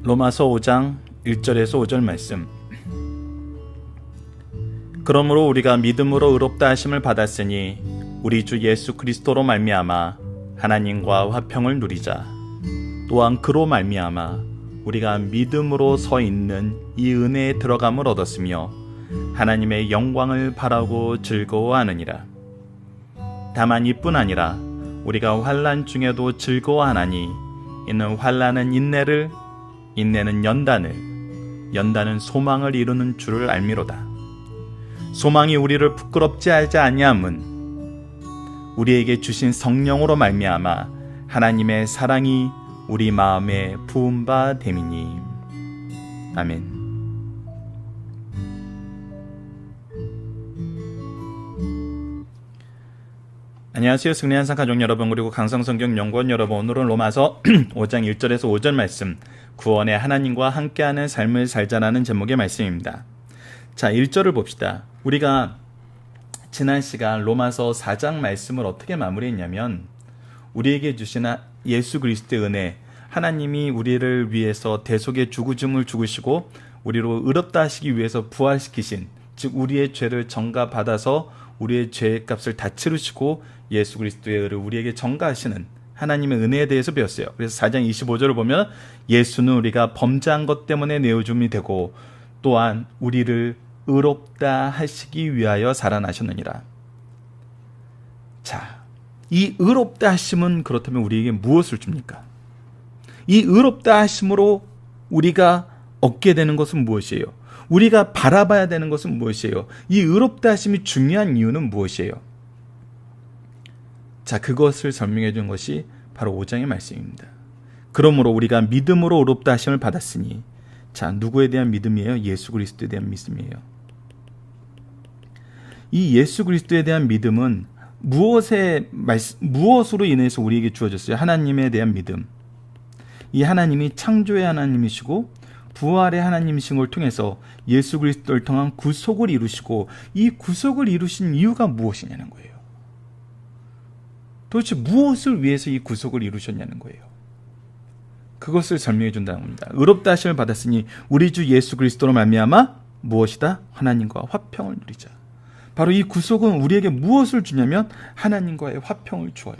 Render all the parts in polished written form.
로마서 5장 1절에서 5절 말씀. 그러므로 우리가 믿음으로 의롭다 하심을 받았으니 우리 주 예수 그리스도로 말미암아 하나님과 화평을 누리자. 또한 그로 말미암아 우리가 믿음으로 서 있는 이 은혜에 들어감을 얻었으며 하나님의 영광을 바라고 즐거워하느니라. 다만 이뿐 아니라 우리가 환난 중에도 즐거워하나니 이는 환난은 인내를, 인내는 연단을, 연단은 소망을 이루는 줄을 알미로다. 소망이 우리를 부끄럽지 하지 아니함은 우리에게 주신 성령으로 말미암아 하나님의 사랑이 우리 마음에 부은 바 됨이니. 아멘. 안녕하세요. 승리한산 가족 여러분, 그리고 강성성경 연구원 여러분. 오늘은 로마서 5장 1절에서 5절 말씀, 구원의 하나님과 함께하는 삶을 살자라는 제목의 말씀입니다. 자, 1절을 봅시다. 우리가 지난 시간 로마서 4장 말씀을 어떻게 마무리했냐면, 우리에게 주신 예수 그리스도의 은혜, 하나님이 우리를 위해서 대속의 죽으심을 죽으시고 우리로 의롭다 하시기 위해서 부활시키신, 즉 우리의 죄를 전가받아서 우리의 죄의 값을 다 치르시고 예수 그리스도의 의를 우리에게 전가하시는 하나님의 은혜에 대해서 배웠어요. 그래서 4장 25절을 보면 예수는 우리가 범죄한 것 때문에 내어줌이 되고 또한 우리를 의롭다 하시기 위하여 살아나셨느니라. 자, 이 의롭다 하심은 그렇다면 우리에게 무엇을 줍니까? 이 의롭다 하심으로 우리가 얻게 되는 것은 무엇이에요? 우리가 바라봐야 되는 것은 무엇이에요? 이 의롭다 하심이 중요한 이유는 무엇이에요? 자, 그것을 설명해 준 것이 바로 5장의 말씀입니다. 그러므로 우리가 믿음으로 의롭다 하심을 받았으니, 자, 누구에 대한 믿음이에요? 예수 그리스도에 대한 믿음이에요. 이 예수 그리스도에 대한 믿음은 무엇으로 인해서 우리에게 주어졌어요? 하나님에 대한 믿음. 이 하나님이 창조의 하나님이시고 부활의 하나님이신 걸 통해서 예수 그리스도를 통한 구속을 이루시고, 이 구속을 이루신 이유가 무엇이냐는 거예요. 도대체 무엇을 위해서 이 구속을 이루셨냐는 거예요. 그것을 설명해 준다는 겁니다. 의롭다 하심을 받았으니 우리 주 예수 그리스도로 말미암아 무엇이다? 하나님과 화평을 누리자. 바로 이 구속은 우리에게 무엇을 주냐면 하나님과의 화평을 주어요.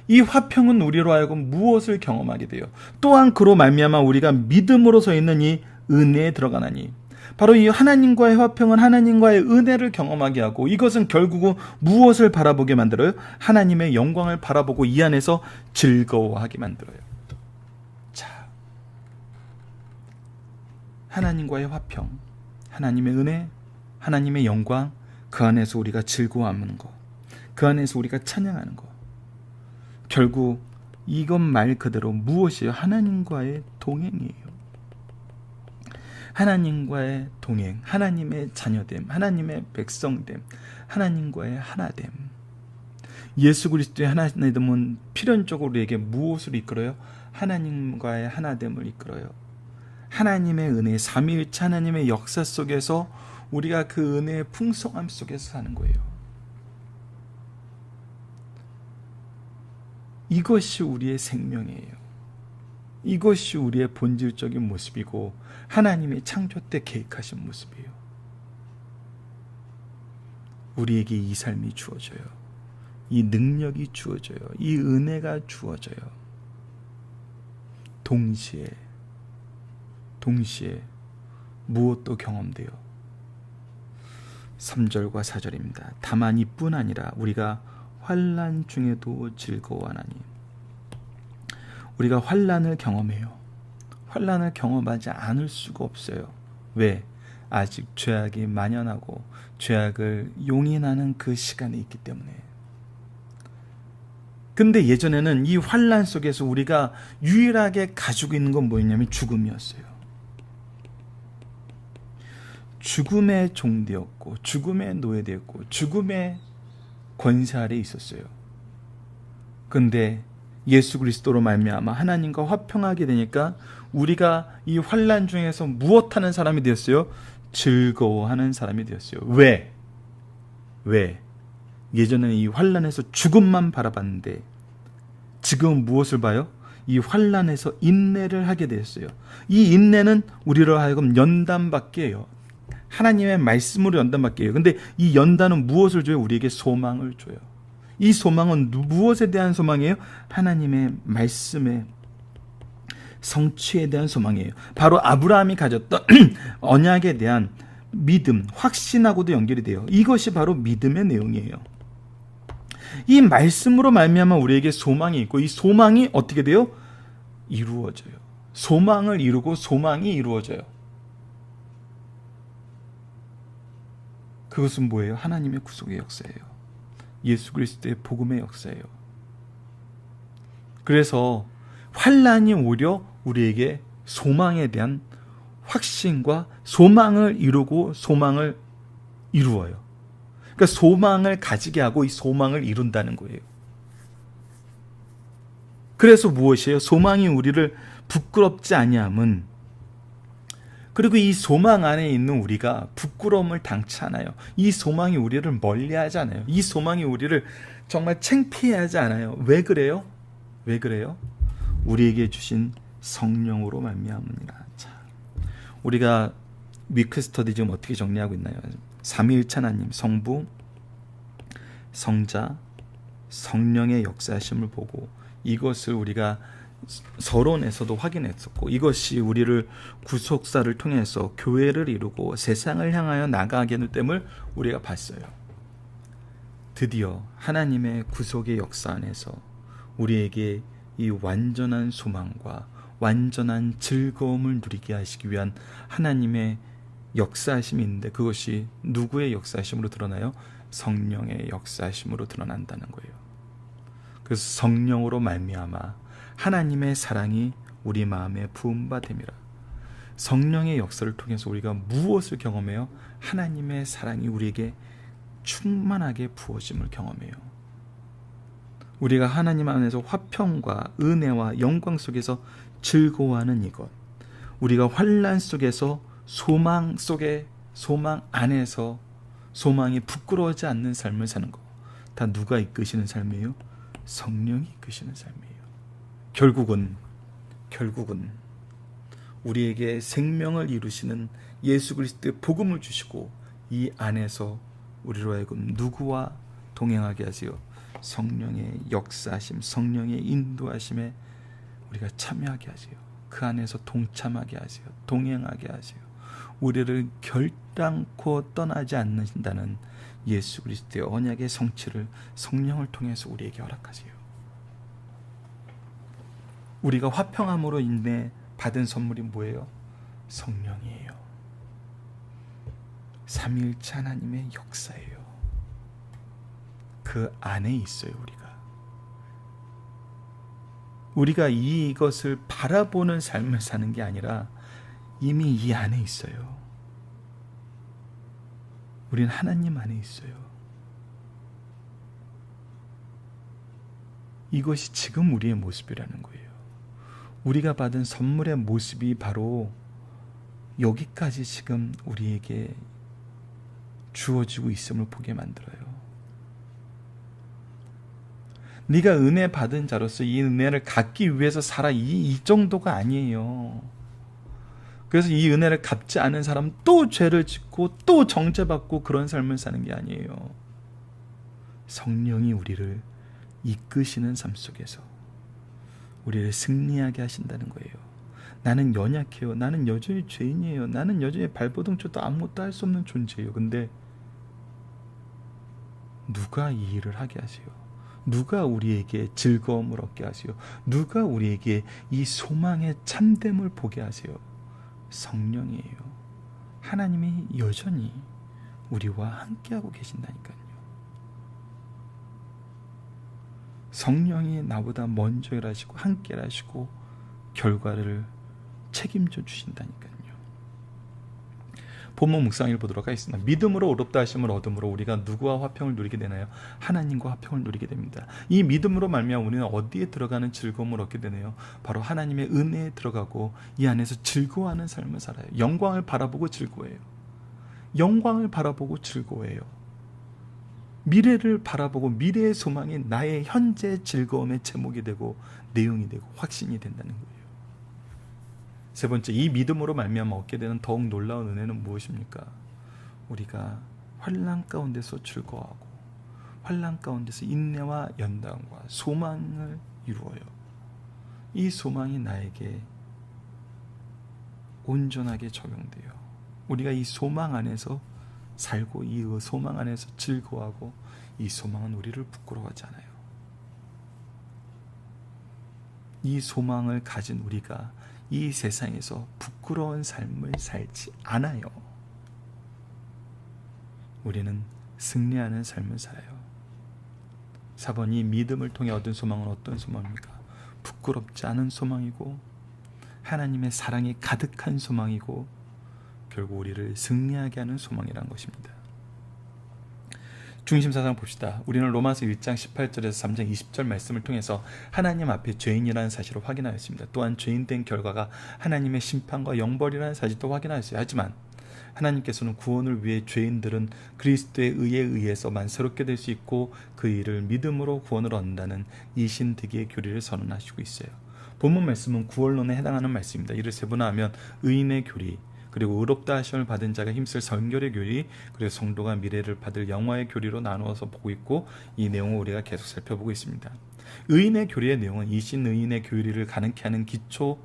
이 화평은 우리로 하여금 무엇을 경험하게 돼요? 또한 그로 말미암아 우리가 믿음으로 서 있는 이 은혜에 들어가나니. 바로 이 하나님과의 화평은 하나님과의 은혜를 경험하게 하고, 이것은 결국은 무엇을 바라보게 만들어요? 하나님의 영광을 바라보고 이 안에서 즐거워하게 만들어요. 자, 하나님과의 화평, 하나님의 은혜, 하나님의 영광, 그 안에서 우리가 즐거워하는 것, 그 안에서 우리가 찬양하는 것, 결국 이것 말 그대로 무엇이에요? 하나님과의 동행이에요. 하나님과의 동행, 하나님의 자녀됨, 하나님의 백성됨, 하나님과의 하나됨. 예수 그리스도의 하나됨은 필연적으로 우리에게 무엇을 이끌어요? 하나님과의 하나됨을 이끌어요. 하나님의 은혜, 삼위일체 하나님의 역사 속에서 우리가 그 은혜의 풍성함 속에서 사는 거예요. 이것이 우리의 생명이에요. 이것이 우리의 본질적인 모습이고 하나님이 창조 때 계획하신 모습이에요. 우리에게 이 삶이 주어져요. 이 능력이 주어져요. 이 은혜가 주어져요. 동시에 무엇도 경험돼요. 3절과 4절입니다. 다만 이뿐 아니라 우리가 환난 중에도 즐거워하나니. 우리가 환난을 경험해요. 환난을 경험하지 않을 수가 없어요. 왜? 아직 죄악이 만연하고 죄악을 용인하는 그 시간이 있기 때문에. 근데 예전에는 이 환난 속에서 우리가 유일하게 가지고 있는 건 뭐였냐면 죽음이었어요. 죽음의 종되었고, 죽음의 노예되었고, 죽음의 권세 아래 있었어요. 근데 예수 그리스도로 말미암아 하나님과 화평하게 되니까 우리가 이 환난 중에서 무엇하는 사람이 되었어요? 즐거워하는 사람이 되었어요. 왜? 예전에는 이 환난에서 죽음만 바라봤는데 지금은 무엇을 봐요? 이 환난에서 인내를 하게 되었어요. 이 인내는 우리로 하여금 연단받게 해요. 하나님의 말씀으로 연단받게 해요. 근데 이 연단은 무엇을 줘요? 우리에게 소망을 줘요. 이 소망은 무엇에 대한 소망이에요? 하나님의 말씀의 성취에 대한 소망이에요. 바로 아브라함이 가졌던 언약에 대한 믿음, 확신하고도 연결이 돼요. 이것이 바로 믿음의 내용이에요. 이 말씀으로 말미암아 우리에게 소망이 있고, 이 소망이 어떻게 돼요? 이루어져요. 소망을 이루고 소망이 이루어져요. 그것은 뭐예요? 하나님의 구속의 역사예요. 예수 그리스도의 복음의 역사예요. 그래서 환난이 오히려 우리에게 소망에 대한 확신과 소망을 이루고 소망을 이루어요. 그러니까 소망을 가지게 하고 이 소망을 이룬다는 거예요. 그래서 무엇이에요? 소망이 우리를 부끄럽지 아니함은, 그리고 이 소망 안에 있는 우리가 부끄러움을 당치 않아요. 이 소망이 우리를 멀리하지 않아요. 이 소망이 우리를 정말 창피하지 않아요. 왜 그래요? 왜 그래요? 우리에게 주신 성령으로 말미암으니라. 자, 우리가 위크 스터디 지금 어떻게 정리하고 있나요? 삼위일체 하나님, 성부, 성자, 성령의 역사하심을 보고 이것을 우리가 서론에서도 확인했었고, 이것이 우리를 구속사를 통해서 교회를 이루고 세상을 향하여 나가게 됨을 우리가 봤어요. 드디어 하나님의 구속의 역사 안에서 우리에게 이 완전한 소망과 완전한 즐거움을 누리게 하시기 위한 하나님의 역사하심이 있는데, 그것이 누구의 역사하심으로 드러나요? 성령의 역사하심으로 드러난다는 거예요. 그래서 성령으로 말미암아 하나님의 사랑이 우리 마음에 부음받음이라. 성령의 역사를 통해서 우리가 무엇을 경험해요? 하나님의 사랑이 우리에게 충만하게 부어짐을 경험해요. 우리가 하나님 안에서 화평과 은혜와 영광 속에서 즐거워하는 이것, 우리가 환난 속에서 소망 속에, 소망 안에서 소망이 부끄러워하지 않는 삶을 사는 것, 다 누가 이끄시는 삶이에요? 성령이 이끄시는 삶이에요. 결국은 우리에게 생명을 이루시는 예수 그리스도의 복음을 주시고, 이 안에서 우리로 하여금 누구와 동행하게 하세요? 성령의 역사하심, 성령의 인도하심에 우리가 참여하게 하세요. 그 안에서 동참하게 하세요. 동행하게 하세요. 우리를 결단코 떠나지 않는다는 예수 그리스도의 언약의 성취를 성령을 통해서 우리에게 허락하세요. 우리가 화평함으로 인해 받은 선물이 뭐예요? 성령이에요. 삼위일체 하나님의 역사예요. 그 안에 있어요. 우리가 이것을 바라보는 삶을 사는 게 아니라 이미 이 안에 있어요. 우리는 하나님 안에 있어요. 이것이 지금 우리의 모습이라는 거예요. 우리가 받은 선물의 모습이 바로 여기까지 지금 우리에게 주어지고 있음을 보게 만들어요. 네가 은혜 받은 자로서 이 은혜를 갖기 위해서 살아, 이 정도가 아니에요. 그래서 이 은혜를 갚지 않은 사람은 또 죄를 짓고 또 정죄받고 그런 삶을 사는 게 아니에요. 성령이 우리를 이끄시는 삶 속에서 우리를 승리하게 하신다는 거예요. 나는 연약해요. 나는 여전히 죄인이에요. 나는 여전히 발버둥쳐도 아무것도 할 수 없는 존재예요. 근데 누가 이 일을 하게 하세요? 누가 우리에게 즐거움을 얻게 하세요? 누가 우리에게 이 소망의 참됨을 보게 하세요? 성령이에요. 하나님이 여전히 우리와 함께하고 계신다니까요. 성령이 나보다 먼저 일하시고 함께 일하시고 결과를 책임져 주신다니까요. 본문 묵상을 보도록 하겠습니다. 믿음으로 의롭다 하심을 얻음으로 우리가 누구와 화평을 누리게 되나요? 하나님과 화평을 누리게 됩니다. 이 믿음으로 말미암아 우리는 어디에 들어가는 즐거움을 얻게 되나요? 바로 하나님의 은혜에 들어가고 이 안에서 즐거워하는 삶을 살아요. 영광을 바라보고 즐거워해요. 영광을 바라보고 즐거워해요. 미래를 바라보고 미래의 소망이 나의 현재 즐거움의 제목이 되고 내용이 되고 확신이 된다는 거예요. 세 번째, 이 믿음으로 말미암아 얻게 되는 더욱 놀라운 은혜는 무엇입니까? 우리가 환난 가운데서 즐거워하고 환난 가운데서 인내와 연단과 소망을 이루어요. 이 소망이 나에게 온전하게 적용돼요. 우리가 이 소망 안에서 살고 이 소망 안에서 즐거워하고 이 소망은 우리를 부끄러워하지 않아요. 이 소망을 가진 우리가 이 세상에서 부끄러운 삶을 살지 않아요. 우리는 승리하는 삶을 살아요. 4번, 이 믿음을 통해 얻은 소망은 어떤 소망입니까? 부끄럽지 않은 소망이고 하나님의 사랑이 가득한 소망이고 결국 우리를 승리하게 하는 소망이라는 것입니다. 중심사상 봅시다. 우리는 로마서 1장 18절에서 3장 20절 말씀을 통해서 하나님 앞에 죄인이라는 사실을 확인하였습니다. 또한 죄인된 결과가 하나님의 심판과 영벌이라는 사실도 확인하였어요. 하지만 하나님께서는 구원을 위해 죄인들은 그리스도의 의에 의해서만 새롭게 될 수 있고 그 일을 믿음으로 구원을 얻는다는 이신득의 교리를 선언하시고 있어요. 본문 말씀은 구원론에 해당하는 말씀입니다. 이를 세분화하면 의인의 교리, 그리고 의롭다 하심을 받은 자가 힘쓸 성결의 교리, 그리고 성도가 미래를 받을 영화의 교리로 나누어서 보고 있고 이 내용을 우리가 계속 살펴보고 있습니다. 의인의 교리의 내용은 이신 의인의 교리를 가능케 하는 기초,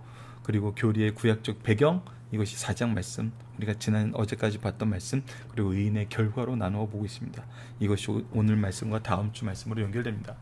그리고 교리의 구약적 배경, 이것이 4장 말씀, 우리가 어제까지 봤던 말씀, 그리고 의인의 결과로 나누어 보고 있습니다. 이것이 오늘 말씀과 다음 주 말씀으로 연결됩니다.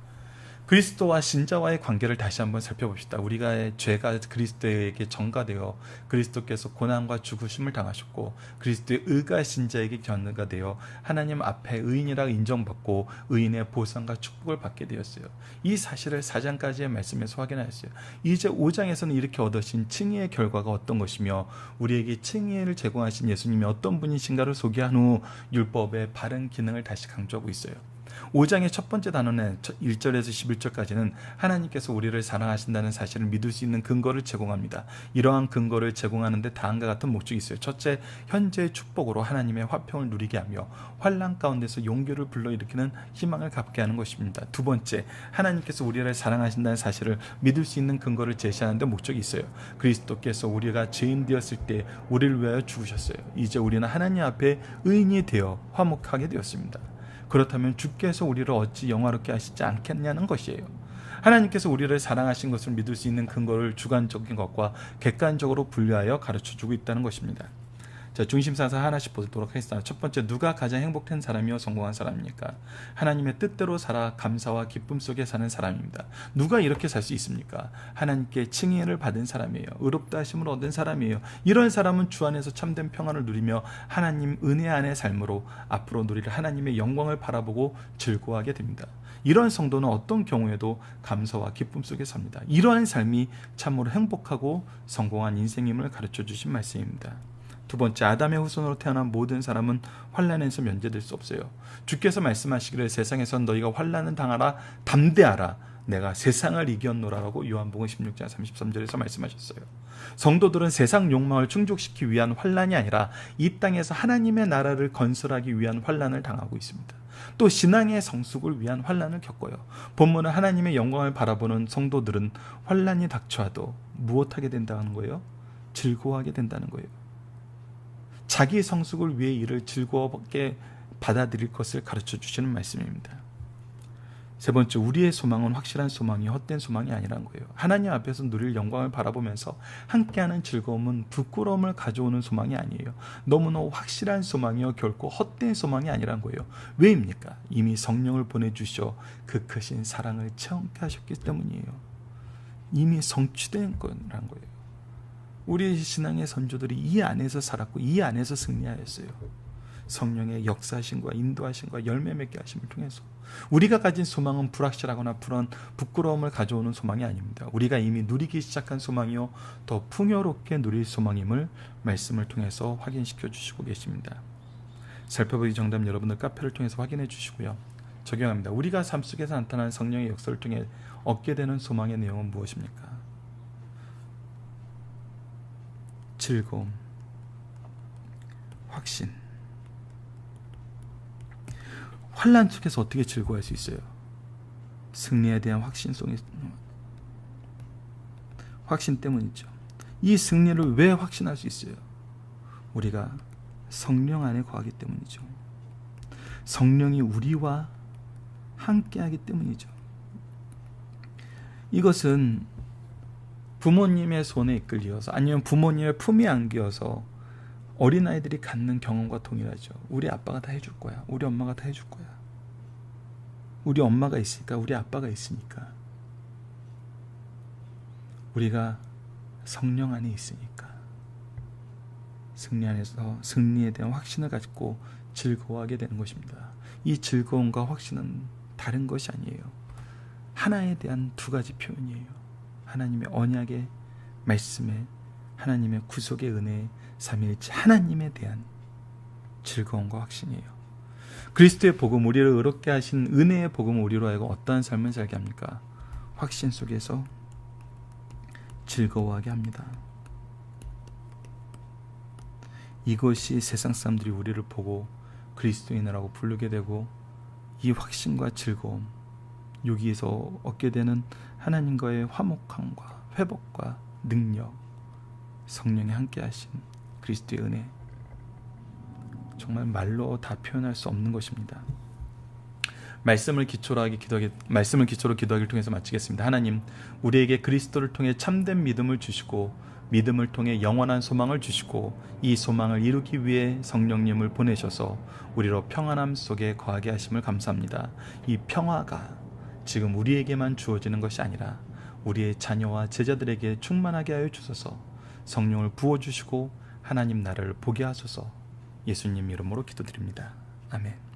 그리스도와 신자와의 관계를 다시 한번 살펴봅시다. 우리가 죄가 그리스도에게 전가되어 그리스도께서 고난과 죽으심을 당하셨고 그리스도의 의가 신자에게 전가되어 하나님 앞에 의인이라 인정받고 의인의 보상과 축복을 받게 되었어요. 이 사실을 4장까지의 말씀에서 확인하였어요. 이제 5장에서는 이렇게 얻으신 칭의의 결과가 어떤 것이며 우리에게 칭의를 제공하신 예수님이 어떤 분이신가를 소개한 후 율법의 바른 기능을 다시 강조하고 있어요. 5장의 첫 번째 단어는 1절에서 11절까지는 하나님께서 우리를 사랑하신다는 사실을 믿을 수 있는 근거를 제공합니다. 이러한 근거를 제공하는 데 다음과 같은 목적이 있어요. 첫째, 현재의 축복으로 하나님의 화평을 누리게 하며 환난 가운데서 용기를 불러일으키는 희망을 갖게 하는 것입니다. 두 번째, 하나님께서 우리를 사랑하신다는 사실을 믿을 수 있는 근거를 제시하는 데 목적이 있어요. 그리스도께서 우리가 죄인 되었을 때 우리를 위하여 죽으셨어요. 이제 우리는 하나님 앞에 의인이 되어 화목하게 되었습니다. 그렇다면 주께서 우리를 어찌 영화롭게 하시지 않겠냐는 것이에요. 하나님께서 우리를 사랑하신 것을 믿을 수 있는 근거를 주관적인 것과 객관적으로 분류하여 가르쳐주고 있다는 것입니다. 자, 중심사상 하나씩 보도록 하겠습니다. 첫 번째, 누가 가장 행복한 사람이요 성공한 사람입니까? 하나님의 뜻대로 살아 감사와 기쁨 속에 사는 사람입니다. 누가 이렇게 살 수 있습니까? 하나님께 칭의를 받은 사람이에요. 의롭다 하심을 얻은 사람이에요. 이런 사람은 주 안에서 참된 평안을 누리며 하나님 은혜 안의 삶으로 앞으로 누릴 하나님의 영광을 바라보고 즐거워하게 됩니다. 이런 성도는 어떤 경우에도 감사와 기쁨 속에 삽니다. 이러한 삶이 참으로 행복하고 성공한 인생임을 가르쳐 주신 말씀입니다. 두 번째, 아담의 후손으로 태어난 모든 사람은 환난에서 면제될 수 없어요. 주께서 말씀하시기를 세상에선 너희가 환난을 당하라 담대하라 내가 세상을 이겼노라라고 요한복음 16장 33절에서 말씀하셨어요. 성도들은 세상 욕망을 충족시키기 위한 환난이 아니라 이 땅에서 하나님의 나라를 건설하기 위한 환난을 당하고 있습니다. 또 신앙의 성숙을 위한 환난을 겪어요. 본문은 하나님의 영광을 바라보는 성도들은 환난이 닥쳐와도 무엇하게 된다는 거예요? 즐거워하게 된다는 거예요. 자기 성숙을 위해 이를 즐거웠게 받아들일 것을 가르쳐 주시는 말씀입니다. 세 번째, 우리의 소망은 확실한 소망이 헛된 소망이 아니라는 거예요. 하나님 앞에서 누릴 영광을 바라보면서 함께하는 즐거움은 부끄러움을 가져오는 소망이 아니에요. 너무나 확실한 소망이요 결코 헛된 소망이 아니라는 거예요. 왜입니까? 이미 성령을 보내주셔 그 크신 사랑을 체험케 하셨기 때문이에요. 이미 성취된 거라는 거예요. 우리 신앙의 선조들이 이 안에서 살았고 이 안에서 승리하였어요. 성령의 역사하심과 인도하심과 열매 맺게 하심을 통해서 우리가 가진 소망은 불확실하거나 부끄러움을 가져오는 소망이 아닙니다. 우리가 이미 누리기 시작한 소망이요 더 풍요롭게 누릴 소망임을 말씀을 통해서 확인시켜 주시고 계십니다. 살펴보기 정답 여러분들 카페를 통해서 확인해 주시고요. 적용합니다. 우리가 삶 속에서 나타나는 성령의 역사를 통해 얻게 되는 소망의 내용은 무엇입니까? 즐거움, 확신. 환난 속에서 어떻게 즐거워할 수 있어요? 승리에 대한 확신 때문이죠. 이 승리를 왜 확신할 수 있어요? 우리가 성령 안에 거하기 때문이죠. 성령이 우리와 함께하기 때문이죠. 이것은 부모님의 손에 이끌려서 아니면 부모님의 품에 안겨서 어린아이들이 갖는 경험과 동일하죠. 우리 아빠가 다 해줄 거야. 우리 엄마가 다 해줄 거야. 우리 엄마가 있으니까, 우리 아빠가 있으니까. 우리가 성령 안에 있으니까 승리 안에서 승리에 대한 확신을 가지고 즐거워하게 되는 것입니다. 이 즐거움과 확신은 다른 것이 아니에요. 하나에 대한 두 가지 표현이에요. 하나님의 언약의 말씀에, 하나님의 구속의 은혜의 삼위일체 하나님에 대한 즐거움과 확신이에요. 그리스도의 복음, 우리를 의롭게 하신 은혜의 복음을 우리로 하여금 어떠한 삶을 살게 합니까? 확신 속에서 즐거워하게 합니다. 이것이 세상 사람들이 우리를 보고 그리스도인이라고 부르게 되고, 이 확신과 즐거움, 여기에서 얻게 되는 하나님과의 화목함과 회복과 능력, 성령이 함께 하신 그리스도의 은혜, 정말 말로 다 표현할 수 없는 것입니다. 말씀을 기초로 기도하기를 통해서 마치겠습니다. 하나님, 우리에게 그리스도를 통해 참된 믿음을 주시고, 믿음을 통해 영원한 소망을 주시고, 이 소망을 이루기 위해 성령님을 보내셔서 우리로 평안함 속에 거하게 하심을 감사합니다. 이 평화가 지금 우리에게만 주어지는 것이 아니라 우리의 자녀와 제자들에게 충만하게 하여 주소서. 성령을 부어주시고 하나님 나라를 보게 하소서. 예수님 이름으로 기도드립니다. 아멘.